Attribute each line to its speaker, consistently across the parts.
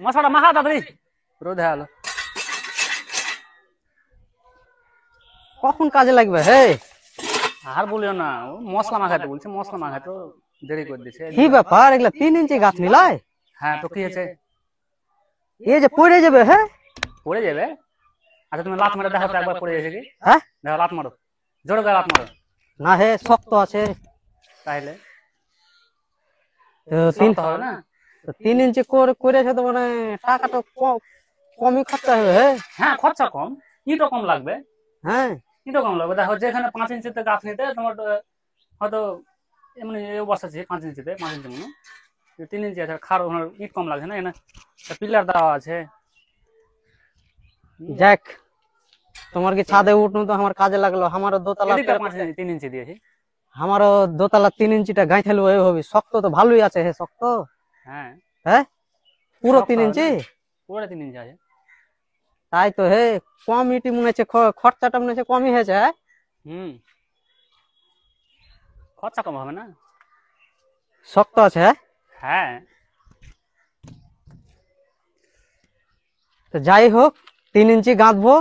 Speaker 1: মশলাটা মাখা তাড়াতাড়ি, রোদ হয়ে গেল।
Speaker 2: কখন কাজে লাগবে হে?
Speaker 1: আর বলিও না, ও মশলা মাখাতে বলছে, মশলা মাখাতে দেরি করে দিছে।
Speaker 2: কি ব্যাপার, এগুলা 3 ইঞ্চি গাছ নিলাই?
Speaker 1: হ্যাঁ তো কি হয়েছে?
Speaker 2: এ যে পড়ে যাবে হ্যাঁ।
Speaker 1: পড়ে যাবে? আচ্ছা তুমি লাত মারে দেখো তো একবার, পড়ে গেছে কি?
Speaker 2: হ্যাঁ
Speaker 1: দেখো লাত মারো, জোরে করে লাত মারো।
Speaker 2: না হে, শক্ত আছে।
Speaker 1: তাইলে
Speaker 2: তো
Speaker 1: শক্ত হবে না?
Speaker 2: 3 ইঞ্চি করেছে তো মানে টাকাটা কমই খরচা হবে হ্যাঁ।
Speaker 1: হ্যাঁ খরচা কম, ইটও কম লাগবে।
Speaker 2: হ্যাঁ
Speaker 1: ইটও কম লাগবে। দেখো যেখানে 5 ইঞ্চিতে গাছ নিতে তোমার হয়তো এমনি অবস্থা আছে 5 ইঞ্চিতে, 5 ইঞ্চি মনে 3 ইঞ্চি আছে, খার ইট কম লাগছে না, এখানে পিলার দেওয়া আছে।
Speaker 2: যাক, তোমার কি ছাদে উঠনো তো আমার কাজে লাগলো। আমারও দোতলা,
Speaker 1: এদিকে 5 ইঞ্চি 3 ইঞ্চি দিয়েছি।
Speaker 2: আমারও দোতলা 3 ইঞ্চিটা গাঁথালো এইভাবে। শক্ত তো ভালোই আছে হে, শক্ত।
Speaker 1: হ্যাঁ
Speaker 2: হ্যাঁ পুরো
Speaker 1: শক্ত
Speaker 2: 3 ইঞ্চি?
Speaker 1: পুরো 3 ইঞ্চি আছে।
Speaker 2: তাই তো হে, কম ইটি মনে হচ্ছে, খরচাটা মনে হচ্ছে কমই হয়েছে হ্যাঁ।
Speaker 1: হুম, খরচা কম হবে না?
Speaker 2: শক্ত আছে হ্যাঁ।
Speaker 1: হ্যাঁ
Speaker 2: তো যাই হোক, 3 ইঞ্চি গাঁথবো।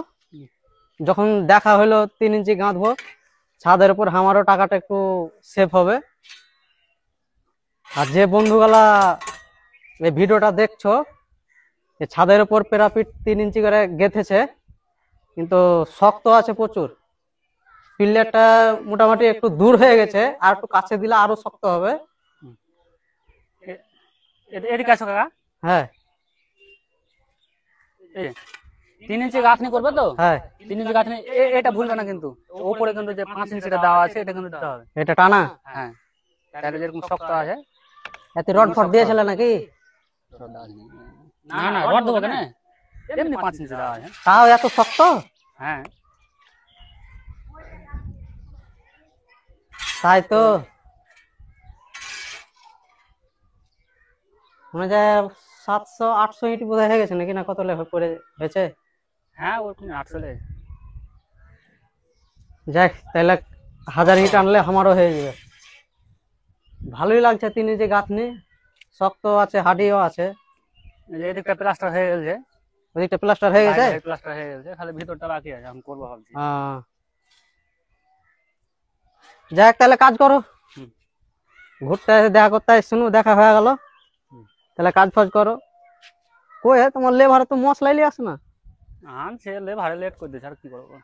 Speaker 2: যখন দেখা হলো 3 ইঞ্চি গাঁথবো, ছাদের উপর আমারও টাকাটা একটু সেভ হবে। আর যে বন্ধুগুলা এই ভিডিওটা দেখছো, এই ছাদের উপর প্যারাপিট 3 ইঞ্চি করে গেঁথেছে, কিন্তু শক্ত আছে প্রচুর। পিলারটা মোটামুটি একটু দূর হয়ে গেছে, আর একটু কাছে দিলে আরো শক্ত হবে।
Speaker 1: এদিকে আসো কাকা।
Speaker 2: হ্যাঁ
Speaker 1: এই 3 ইঞ্চি গাঁথনি করবে তো?
Speaker 2: হ্যাঁ
Speaker 1: 3 ইঞ্চি গাঁথনি, এটা ভুলবে না কিন্তু। ওপরে কিন্তু যে 5 ইঞ্চিটা দেওয়া আছে, এটা কিন্তু দিতে হবে।
Speaker 2: এটা টানা।
Speaker 1: হ্যাঁ তাহলে যেরকম শক্ত আছে।
Speaker 2: এতে রড ফড দিয়েছিল নাকি?
Speaker 1: না না, রড দেবো কেন, এমনি 5 ইঞ্চি দেওয়া আছে।
Speaker 2: তাও এত শক্ত?
Speaker 1: হ্যাঁ
Speaker 2: তাই তো মনে যায় 700-800 ইট বোধ হয়ে গেছে নাকি, না কত করে হয়েছে?
Speaker 1: হ্যাঁ ওরকম 800 লেগে।
Speaker 2: যাক, তাহলে 1000 ইট আনলে আমারও হয়ে যাবে। ভালোই লাগছে 3 ইঞ্চি গাঁথনি, শক্ত আছে, হাডিও আছে।
Speaker 1: এদিকটা প্লাস্টার হয়ে গেছে,
Speaker 2: ওদিকটা প্লাস্টার হয়ে গেছে।
Speaker 1: প্লাস্টার হয়ে গেছে, খালি ভিতরটা বাকি আছে, আমি করবো ভাবছি।
Speaker 2: যাক তাহলে কাজ করো,
Speaker 1: হুম।
Speaker 2: ঘুরতে এসে দেখা করতে শুনু, দেখা হয়ে গেল। তাহলে কাজ ফাজ করো। কই হে তোমার লেবার তো মশলাই লিয়ে আসে না?
Speaker 1: আনছে, ভাড়া লেট করে দিয়েছে, আর কি করবো।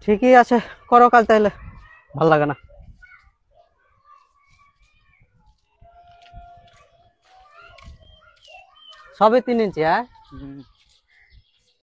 Speaker 2: ঠিকই আছে, করো কাজ তাহলে, ভাল লাগে না। সবই 3 ইঞ্চি হ্যাঁ।